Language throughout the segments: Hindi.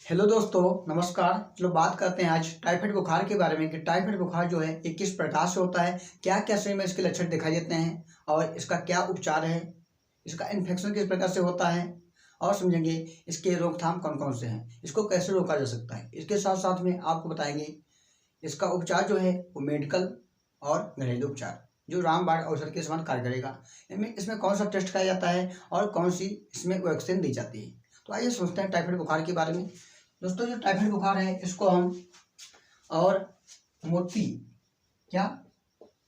हेलो दोस्तों, नमस्कार। चलो बात करते हैं आज टाइफाइड बुखार के बारे में कि टाइफाइड बुखार जो है ये किस प्रकार से होता है, क्या क्या शरीर में इसके लक्षण दिखाई देते हैं और इसका क्या उपचार है, इसका इन्फेक्शन किस प्रकार से होता है और समझेंगे इसके रोकथाम कौन कौन से हैं, इसको कैसे रोका जा सकता है। इसके साथ साथ में आपको बताएंगे इसका उपचार जो है वो मेडिकल और घरेलू उपचार जो रामबाण औषध के समान कार्य करेगा। इसमें कौन सा टेस्ट किया जाता है और कौन सी इसमें वैक्सीन दी जाती है। तो आइए सोचते हैं टाइफाइड बुखार के बारे में। दोस्तों, जो टाइफाइड बुखार है इसको हम और मोती क्या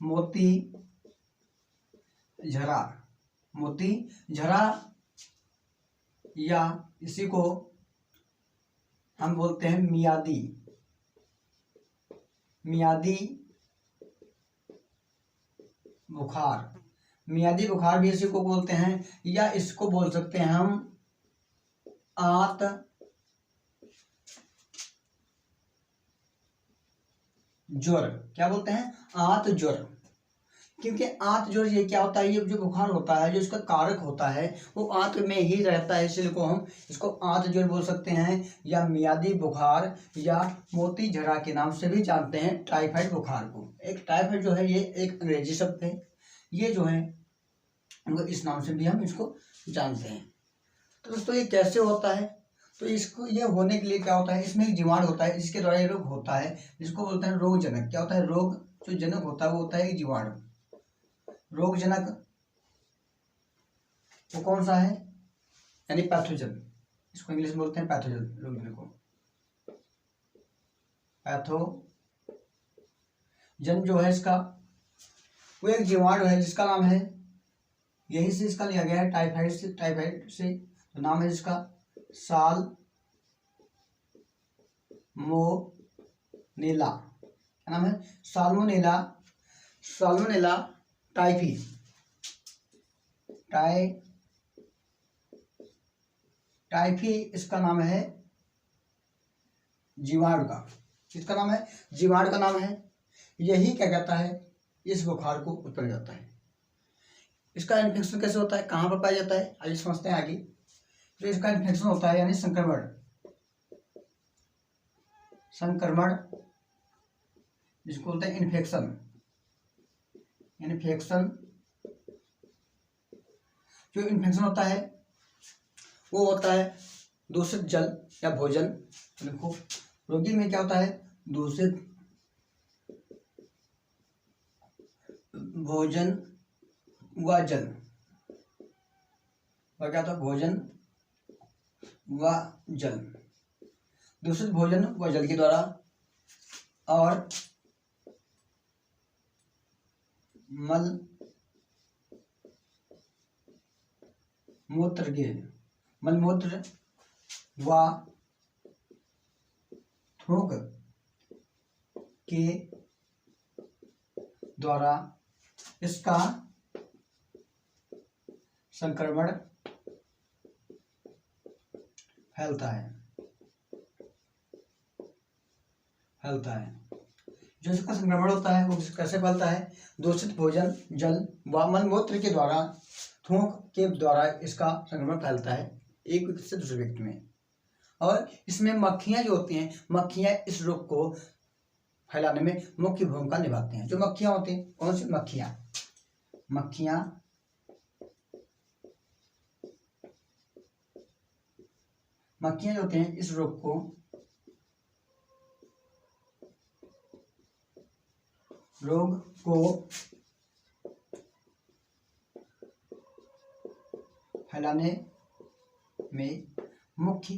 मोती झरा मोती झरा या इसी को हम बोलते हैं मियादी मियादी बुखार भी इसी को बोलते हैं, या इसको बोल सकते हैं हम आंत ज्वर। क्या बोलते हैं? आंत ज्वर। क्योंकि आंत ज्वर ये क्या होता है, ये जो बुखार होता है जो इसका कारक होता है वो आंत में ही रहता है, इसलिए को हम इसको आंत ज्वर बोल सकते हैं या मियादी बुखार या मोती झरा के नाम से भी जानते हैं टाइफाइड बुखार को। एक टाइफाइड जो है ये एक अंग्रेजी शब्द है, ये जो है इस नाम से भी हम इसको जानते हैं। तो दोस्तों ये कैसे होता है, तो इसको ये होने के लिए क्या होता है, इसमें एक जीवाणु होता है जिसके द्वारा ये रोग होता है, जिसको बोलते हैं रोगजनक। क्या होता है? रोग जो जनक होता है वो होता है एक जीवाणु। रोगजनक वो कौन सा है, यानी पैथोजन, इसको इंग्लिश में बोलते हैं पैथोजन। रोगजनक को पैथोजन जो है इसका वो एक जीवाणु है जिसका नाम है, यही से इसका लिया गया है टाइफाइड से तो नाम है इसका साल्मोनेला। क्या नाम है? साल्मोनेला टाइफी इसका नाम है जीवाणु का। इसका नाम है जीवाणु का नाम है, यही क्या कहता है इस बुखार को उत्पन्न करता है। इसका इन्फेक्शन कैसे होता है, कहाँ पर पाया जाता है, आइए समझते हैं आगे। तो इसका इन्फेक्शन होता है यानी संक्रमण जिसको बोलते हैं इन्फेक्शन। जो इन्फेक्शन होता है वो होता है दूषित जल या भोजन। देखो रोगी में क्या होता है, दूषित भोजन व जल, और क्या होता है भोजन व जल, दूषित भोजन व जल के द्वारा और मलमूत्र व थूक के द्वारा इसका संक्रमण फैलता है। जो इसका संक्रमण होता है वो कैसे फैलता है, दूषित भोजन जल व मलमूत्र के द्वारा, थूक के द्वारा इसका संक्रमण फैलता है एक व्यक्ति से दूसरे व्यक्ति में। और इसमें मक्खियां जो होती हैं, मक्खियां इस रोग को फैलाने में मुख्य भूमिका निभाती हैं। जो मक्खियां होती हैं, कौन सी मक्खियां जो होते हैं इस रोग को फैलाने में मुख्य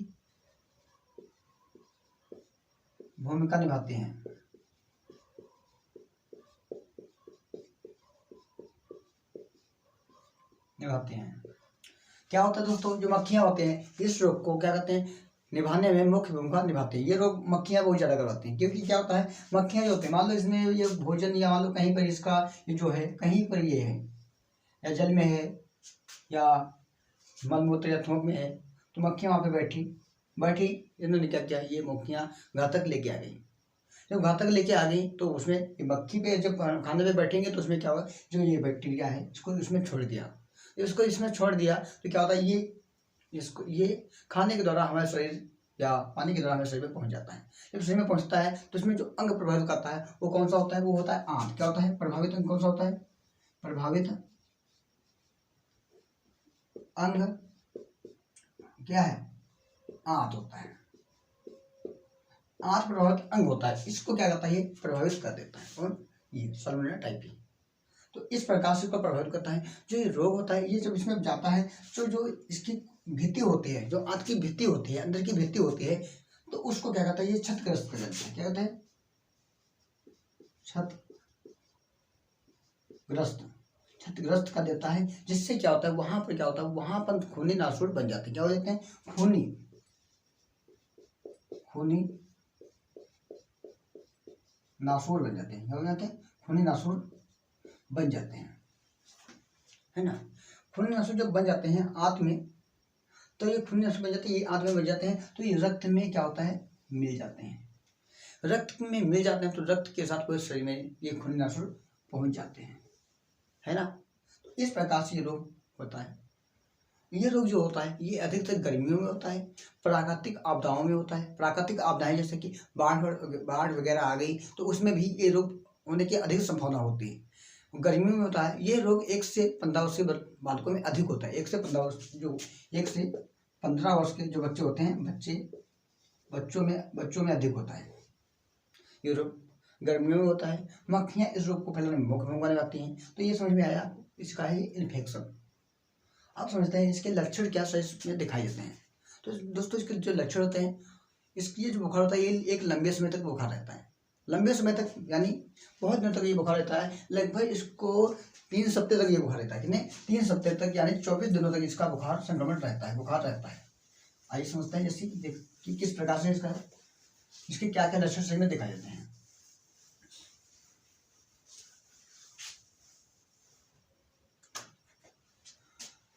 भूमिका निभाते हैं। क्या होता है दोस्तों, जो मक्खियां होते हैं इस रोग को क्या कहते हैं, निभाने में मुख्य भूमिका निभाती है। ये रोग मक्खियां बहुत ज़्यादा करवाती हैं, क्योंकि क्या होता है मक्खियां जो होती हैं, मान लो इसमें ये भोजन या मान लो कहीं पर इसका ये जो है कहीं पर ये है या जल में है या मलमूत्र या थूक में है, तो मक्खियां वहाँ पे बैठी इन्होंने क्या किया, ये मक्खियां घातक लेके आ गई। जब घातक लेके आ गई तो उसमें मक्खी पे जब खाने पे बैठेंगे तो उसमें क्या होगा, जो ये बैक्टीरिया है इसको उसमें छोड़ दिया, इसको इसमें छोड़ दिया तो क्या होता है, ये इसको ये खाने के द्वारा हमारे शरीर या पानी के द्वारा हमारे शरीर में पहुंच जाता है। जब शरीर में पहुंचता है तो इसमें जो अंग प्रभावित करता है वो कौन सा होता है? वो होता है आंत। क्या होता है? प्रभावित अंग कौन सा होता है? प्रभावित अंग क्या है? आंत होता है। आंत प्रभावित अंग होता है, इसको क्या करता है? ये प्रभावित कर देता है। और ये सल्मोनेला टाइफी, तो इस प्रकार से इसको प्रभावित करता है। जो ये रोग होता है, ये जब इसमें जाता है तो जो इसकी भित्ति होती है, जो आंत की भित्ति होती है, अंदर की भित्ति होती है, तो उसको क्या कहता है? ये क्षतग्रस्त कर देता है। क्या कहते हैं? क्षतग्रस्त कर देता है। जिससे क्या होता है? वहां पर क्या होता है? वहां पर खूनी नासूर बन जाते हैं। क्या हो जाते हैं? खूनी नासूर बन जाते हैं। क्या हो जाते हैं? खूनी नासूर बन जाते हैं, है ना। खूनी नासूर जब बन जाते हैं आंत में, तो ये खूनी नासूर बन जाते हैं, ये आंत में बन जाते हैं, तो ये रक्त में क्या होता है? मिल जाते हैं। रक्त में मिल जाते हैं तो रक्त के साथ पूरे शरीर में ये खूनी नासूर पहुंच जाते हैं, है ना। तो इस प्रकार से ये रोग होता है। ये रोग जो होता है ये अधिकतर गर्मियों में होता है, प्राकृतिक आपदाओं में होता है। प्राकृतिक आपदाएं जैसे कि बाढ़ वगैरह आ गई तो उसमें भी ये रोग होने की अधिक संभावना होती है। गर्मियों में होता है ये रोग 1 से 15 वर्ष के बालकों में अधिक होता है। 1 से 15 वर्ष, जो 1 से 15 वर्ष के जो बच्चे होते हैं, बच्चों में अधिक होता है ये रोग। गर्मियों में होता है। मक्खियाँ इस रोग को फैलाने में मुख्य भूमिका निभाती हैं। तो ये समझ में आया, इसका है इन्फेक्शन। आप समझते हैं इसके लक्षण क्या शरीर में दिखाई देते हैं। तो दोस्तों इसके जो लक्षण होते हैं, इसकी ये जो बुखार होता है ये एक लंबे समय तक बुखार रहता है। लंबे समय तक यानी बहुत दिनों तक ये बुखार रहता है। लगभग इसको 3 सप्ताह तक ये बुखार रहता है। कितने? 3 सप्ताह तक, यानी 24 दिनों तक इसका बुखार संक्रमण रहता है, बुखार रहता है। आइए समझते हैं जैसे कि किस प्रकार से इसके क्या क्या लक्षण शरीर में दिखाई देते हैं।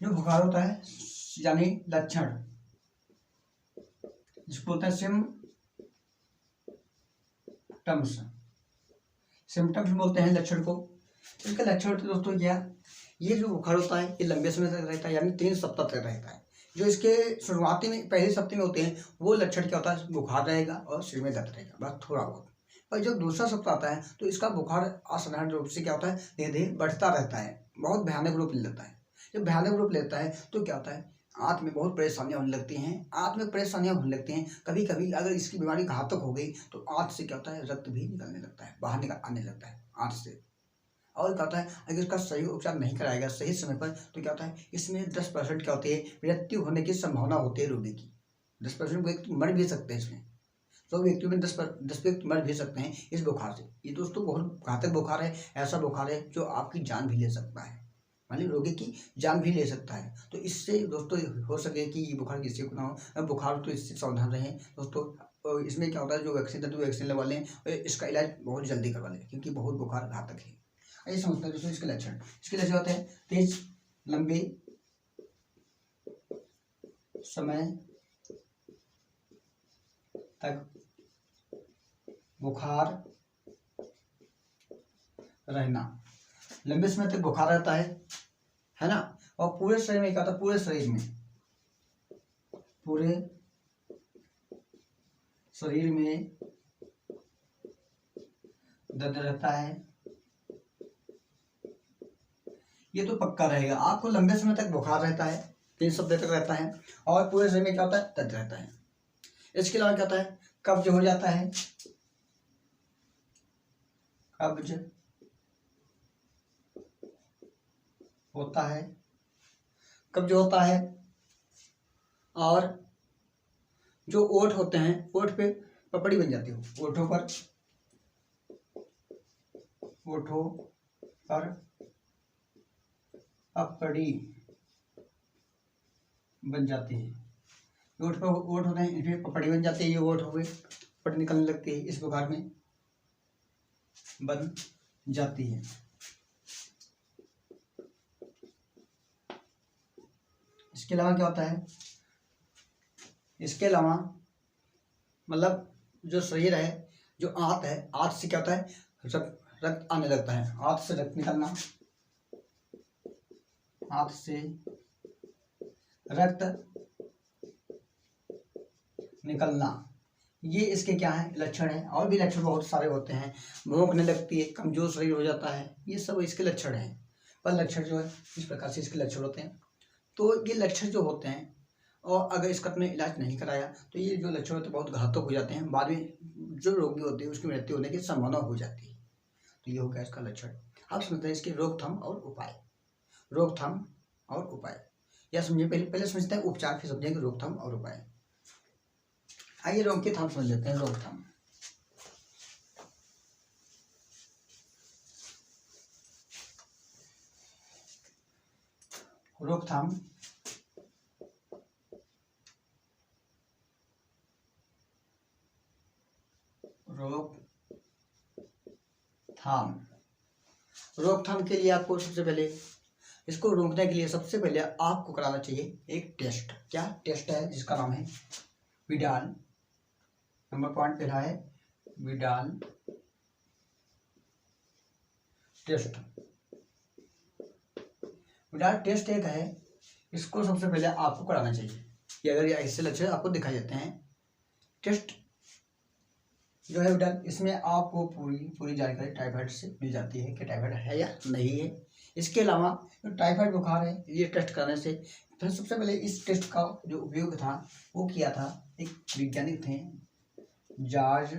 जो बुखार होता है यानी लक्षण, जिसको बोलते हैं सिम्टम्स बोलते हैं लक्षण को। इसका लक्षण होते हैं दोस्तों क्या? ये जो बुखार होता है ये लंबे समय तक रहता है, यानी 3 सप्ताह तक रहता है। जो इसके शुरुआती में पहले सप्ताह में होते हैं वो लक्षण क्या होता है? बुखार रहेगा और शरीर में दर्द रहेगा, बस थोड़ा बहुत। और जब दूसरा सप्ताह आता है तो इसका बुखार असाधारण रूप से क्या होता है? धीरे धीरे बढ़ता रहता है, बहुत भयानक रूप ले लेता है। जब भयानक रूप लेता है तो क्या होता है? आंत में बहुत परेशानियां होने लगती हैं। आंत में परेशानियां होने लगती हैं। कभी कभी अगर इसकी बीमारी घातक हो गई तो आंत से क्या होता है? रक्त भी निकलने लगता है, बाहर आने लगता है आंत से। और क्या होता है? अगर इसका सही उपचार नहीं कराया गया सही समय पर तो क्या होता है? इसमें 10% क्या होती है? मृत्यु होने की संभावना होती है रोगी की। 10% व्यक्ति मर भी सकते हैं इसमें। 100 व्यक्तियों में 10 व्यक्ति मर भी सकते हैं इस बुखार से। ये दोस्तों बहुत घातक बुखार है। ऐसा बुखार है जो आपकी जान भी ले सकता है, मान ली रोगी की जान भी ले सकता है। तो इससे दोस्तों हो सके कि ये बुखार किसी को ना हो। बुखार तो इससे सावधान रहें दोस्तों। और इसमें क्या होता है? जो वैक्सीन है तो वैक्सीन लगवा लें और इसका इलाज बहुत जल्दी करवा लें, क्योंकि बहुत बुखार घातक है। आइए समझते हैं दोस्तों इसके लक्षण। इसके लक्षण होते हैं तेज लंबे समय तक बुखार रहना। लंबे समय तक बुखार रहता है ना। और पूरे शरीर में क्या होता है? पूरे शरीर में दर्द रहता है। ये तो पक्का रहेगा, आपको लंबे समय तक बुखार रहता है, 3 सप्ताह तक रहता है। और पूरे शरीर में क्या होता है? दर्द रहता है। इसके अलावा क्या होता है? कब्ज हो जाता है, कब्ज होता है, कब्ज होता है। और जो ओठ होते हैं, ओठ पे पपड़ी बन जाती है, ओठों पर पपड़ी बन जाती है। ओठ होते हैं, इनमें पपड़ी बन जाती है। ये ओठ हो गए, पपड़ी निकलने लगती है, इस बुखार में बन जाती है। इसके अलावा क्या होता है? इसके अलावा मतलब जो शरीर है, जो आंत है, आंत से क्या होता है? रक्त आने लगता है, आंत से रक्त निकलना, आंत से रक्त निकलना, ये इसके क्या है लक्षण है। और भी लक्षण बहुत सारे होते हैं, भूखने लगती है, कमजोर शरीर हो जाता है, ये सब इसके लक्षण हैं। पर लक्षण जो है इस प्रकार से इसके लक्षण होते हैं। तो ये लक्षण जो होते हैं, और अगर इसका अपने इलाज नहीं कराया तो ये जो लक्षण होते हैं बहुत घातक हो जाते हैं, बाद में जो रोगी होते हैं उसकी मृत्यु होने की संभावना हो जाती है। तो ये हो गया इसका लक्षण। अब समझते हैं इसकी रोकथाम और उपाय। रोकथाम और उपाय या समझे, पहले समझते हैं उपचार, फिर समझेंगे रोकथाम और उपाय। आइए रोकथाम समझ लेते हैं। रोकथाम, रोकथाम रोकथाम रोकथाम के लिए आपको सबसे पहले, इसको रोकने के लिए सबसे पहले आपको कराना चाहिए एक टेस्ट। क्या टेस्ट है? जिसका नाम है विडाल। नंबर पॉइंट पहला है विडाल टेस्ट। विडाल टेस्ट एक है, इसको सबसे पहले आपको कराना चाहिए। कि अगर ये ऐसे लक्षण आपको दिखाई देते हैं, टेस्ट जो है विडाल, इसमें आपको पूरी जानकारी टाइफाइड से मिल जाती है कि टाइफाइड है या नहीं है। इसके अलावा जो टाइफाइड बुखार है, ये टेस्ट करने से फिर सबसे पहले इस टेस्ट का जो उपयोग था वो किया था एक वैज्ञानिक थे, जॉर्ज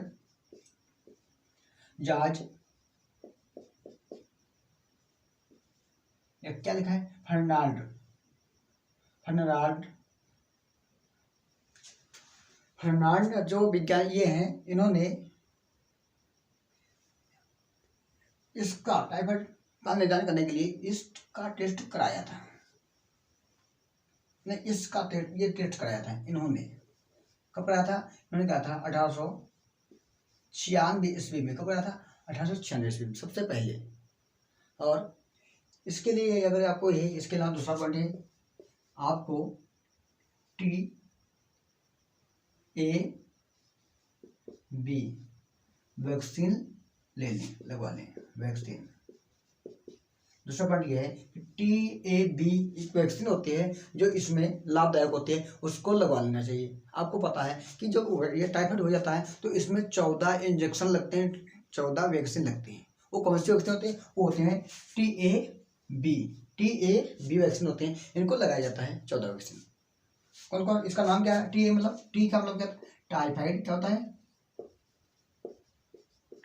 क्या लिखा है फर्नांड जो विज्ञान ये हैं, इन्होंने इसका टाइफाइड का निदान करने के लिए इसका टेस्ट कराया था। नहीं, इसका ये टेस्ट कराया था इन्होंने। कब कराया था? इन्होंने कहा था 1896 ईस्वी में। कब कराया था? 1896 ईस्वी में सबसे पहले। और इसके लिए अगर आपको ये, इसके अलावा दूसरा पॉइंट है, आपको TAB वैक्सीन लगवा लें वैक्सीन। दूसरा पॉइंट ये है कि TAB एक वैक्सीन होती है जो इसमें लाभदायक होती है, उसको लगवा लेना चाहिए। आपको पता है कि जब ये टाइफाइड हो जाता है तो इसमें 14 इंजेक्शन लगते हैं, 14 वैक्सीन लगती हैं। वो कौन सी वैक्सीन होती है? वो होते हैं TAB वैक्सीन होते हैं, इनको लगाया जाता है 14 वैक्सीन। कौन कौन? इसका नाम क्या है? टी मतलब टी का मतलब क्या? टाइफाइड। क्या होता है?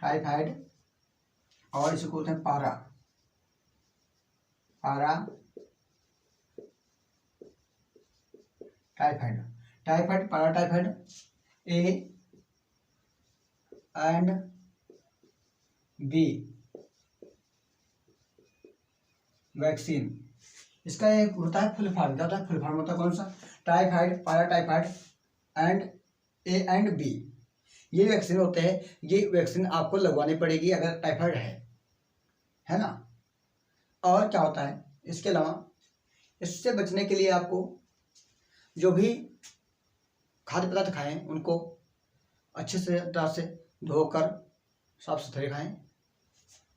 टाइफाइड। और इसको बोलते हैं पारा टाइफाइड, पारा typhoid, A and B vaccine. इसका एक होता है फुल फॉर्म। क्या होता है फुल फॉर्म? होता है कौन सा? टाइफाइड, पारा typhoid and A and B। ये वैक्सीन होते हैं, ये वैक्सीन आपको लगवानी पड़ेगी अगर टाइफाइड है ना। और क्या होता है इसके अलावा, इससे बचने के लिए आपको जो भी खाद्य पदार्थ खाएं उनको अच्छे से तरह से धोकर साफ सुथरे खाएं।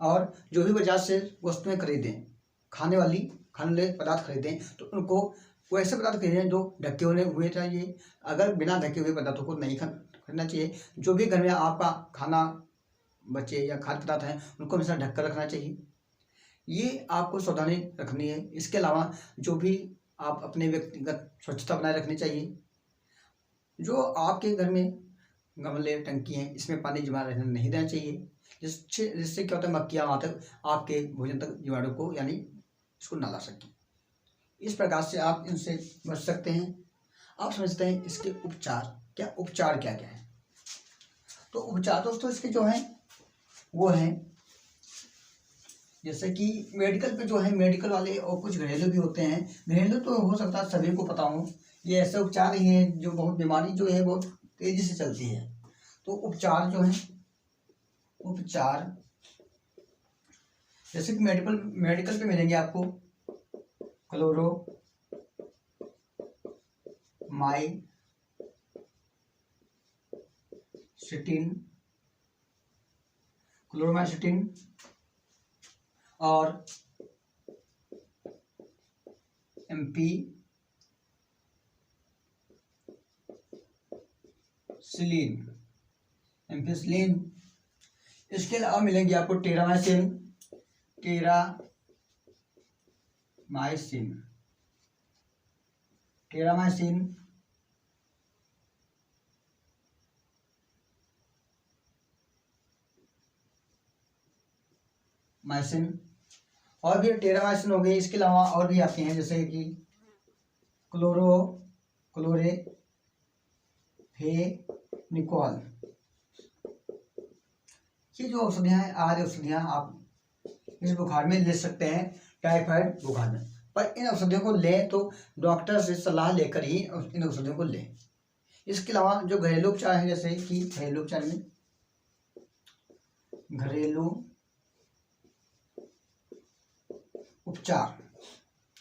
और जो भी बाजार से वस्तुएं खरीदें, खाने वाले पदार्थ खरीदें तो उनको वैसे पदार्थ खरीदें जो ढके हुए चाहिए। अगर बिना ढके हुए पदार्थों को नहीं खरीदना चाहिए। जो भी घर में आपका खाना बचे या खाद्य पदार्थ हैं उनको हमेशा ढक कर रखना चाहिए। ये आपको सावधानी रखनी है। इसके अलावा जो भी आप अपने व्यक्तिगत स्वच्छता बनाए रखनी चाहिए। जो आपके घर में गमले, टंकी हैं, इसमें पानी जमा रहने नहीं देना चाहिए, जिससे क्या होता है मक्खियाँ वहाँ तक आपके भोजन तक जीवाणु को यानी इसको ना ला सकें। इस प्रकार से आप इनसे बच सकते हैं। आप समझते हैं इसके उपचार क्या क्या है। तो उपचार दोस्तों इसके जो हैं वो हैं, जैसे कि मेडिकल पे जो है मेडिकल वाले, और कुछ घरेलू भी होते हैं। घरेलू तो हो सकता है सभी को पता हो, ये ऐसे उपचार ही हैं जो बहुत बीमारी जो है बहुत तेजी से चलती है। तो उपचार जो है, उपचार जैसे कि मेडिकल पे मिलेंगे आपको क्लोरोमाइसिटिन और MP एम्पिसिलिन। इसके अलावा मिलेंगे आपको टेरामाइसिन, माइसिन और भी टेरामाइसिन हो गई। इसके अलावा और भी आते हैं जैसे कि क्लोरोफेनिकोल। ये जो औषधियाँ हैं, आदि औषधियाँ आप इस बुखार में ले सकते हैं, टाइफाइड बुखार में। पर इन औषधियों को लें तो डॉक्टर से सलाह लेकर ही इन औषधियों को लें। इसके अलावा जो घरेलू उपचार हैं, जैसे कि घरेलू उपचार में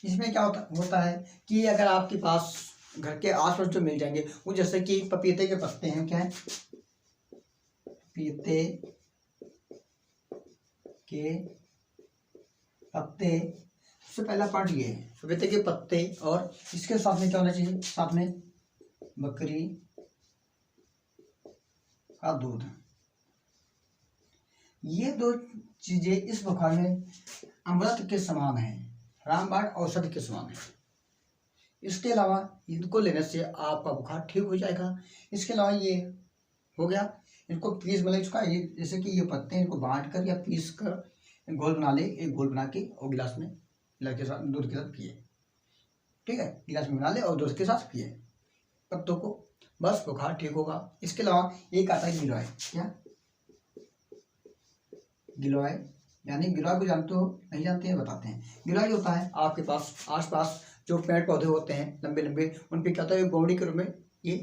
इसमें क्या होता है कि अगर आपके पास घर के आसपास जो मिल जाएंगे वो, जैसे कि पपीते के पत्ते हैं, क्या है, पपीते के पत्ते। सबसे पहला पार्ट ये है पपीते के पत्ते, और इसके साथ में क्या होना चाहिए, साथ में बकरी का दूध। ये दो चीजें इस बुखार में अमृत के समान है, रामबाण औषधि के समान है। इसके अलावा इनको लेने से आपका बुखार ठीक हो जाएगा। इसके अलावा ये हो गया, इनको पीस मतलब इसका ये, जैसे कि ये पत्ते हैं, इनको बांट कर या पीस कर घोल बना ले, एक घोल बना के और गिलास में के साथ दूध के साथ पिए। ठीक है, गिलास में बना ले और दूध के साथ पिए पत्तों को, बस बुखार ठीक होगा। इसके अलावा एक आता है गिलोय। क्या गिलोय, यानी गिलोय को जानते हो, नहीं जानते हैं बताते हैं। गिलोय होता है आपके पास आसपास जो पेड़ पौधे होते हैं लंबे लंबे, उन पे क्या होता है, गोंडी के रूप में ये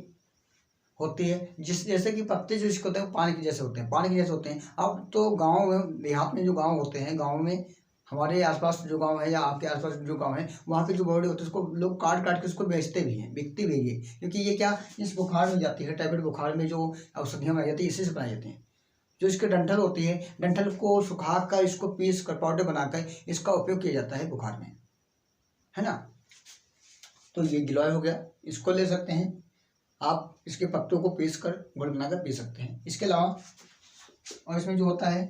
होती है, जैसे कि पत्ते जो इसके होते हैं पानी के जैसे होते हैं, अब तो गाँव में, देहात में जो गाँव होते हैं, गाँव में हमारे आसपास जो गांव है या आपके आसपास जो गांव है, वहाँ पे जो बॉडी होती है उसको लोग काट के उसको बेचते भी हैं, बिकती भी है, क्योंकि ये क्या, इस बुखार में जाती है, टाइफाइड बुखार में जो औषधियाँ बनाई जाती है इसी से बनाई जाती हैं। जो इसके डंठल होती है, डंठल को सुखा कर इसको पीस कर पाउडर बनाकर इसका उपयोग किया जाता है बुखार में, है ना। तो ये गिलोय हो गया, इसको ले सकते हैं आप, इसके पत्तों को पीस कर गुड़ बनाकर पी सकते हैं। इसके अलावा और इसमें जो होता है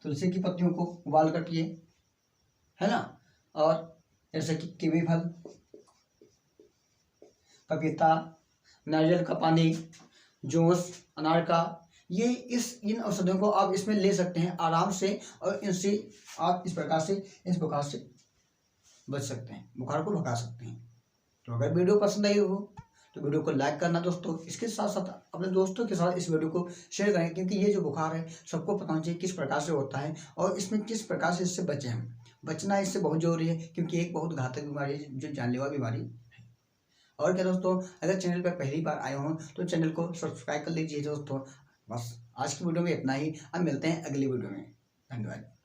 तुलसी की पत्तियों को उबाल कर पिए, है ना। और जैसे कि कीवी फल, पपीता, नारियल का पानी, जूस अनार का, ये इन औषधियों को आप इसमें ले सकते हैं आराम से, और इनसे आप इस प्रकार से इस बुखार से बच सकते हैं, बुखार को भगा सकते हैं। तो अगर वीडियो पसंद आई हो तो वीडियो को लाइक करना दोस्तों, इसके साथ साथ अपने दोस्तों के साथ इस वीडियो को शेयर करें, क्योंकि ये जो बुखार है सबको पता होना चाहिए किस प्रकार से होता है और इसमें किस प्रकार से इससे बचें। हम बचना इससे बहुत जरूरी है, क्योंकि एक बहुत घातक बीमारी है, जो जानलेवा बीमारी है। और क्या दोस्तों, अगर चैनल पर पहली बार आए हों तो चैनल को सब्सक्राइब कर लीजिए दोस्तों। बस आज की वीडियो में इतना ही, अब मिलते हैं अगली वीडियो में। धन्यवाद।